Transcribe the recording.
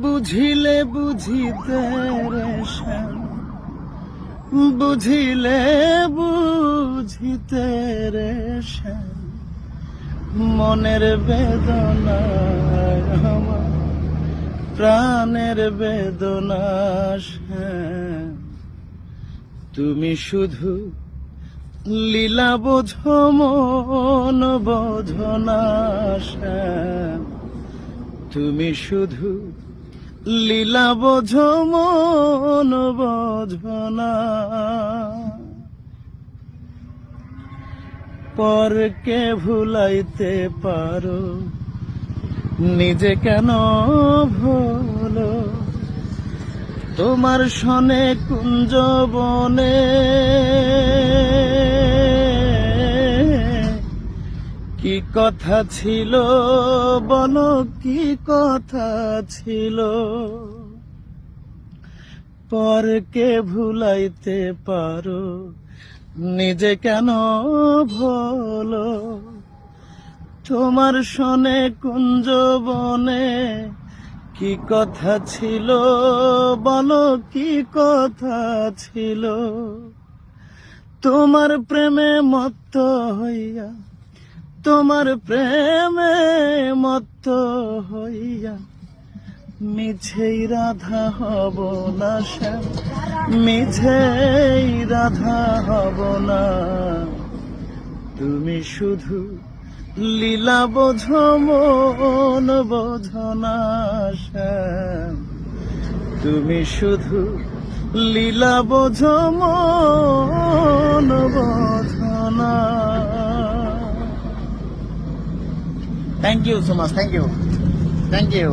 বুঝিলে বুঝিতে রে শ্যাম, বুঝিলে বুঝিতে রে শ্যাম, মনের বেদনা আমার প্রাণের বেদনা শ্যাম। তুমি শুধু লীলা বোঝো মন বোঝো না শ্যাম, তুমি শুধু লীলা বোঝো মন বোঝো না। পরকে ভুলাইতে পারো নিজে কেন ভুলো, তোমার সনে কুঞ্জ বনে কি কথা ছিল বলো, কি কথা ছিল। পরকে ভুলাইতে পারো নিজে কেন ভুলো, তোমার সনে কুঞ্জ বনে কি কথা ছিল বলো, কি কথা ছিল। তোমার প্রেমে মত্ত হইয়া, তোমার প্রেমে মত্ত হইয়া মিছেই রাধা হব না শ্যাম, মিছেই রাধা হব না। তুমি শুধু লীলা বোঝো মন বোঝো না শ্যাম, তুমি শুধু লীলা বোঝো মন বোঝো না। Thank you so much, thank you, thank you.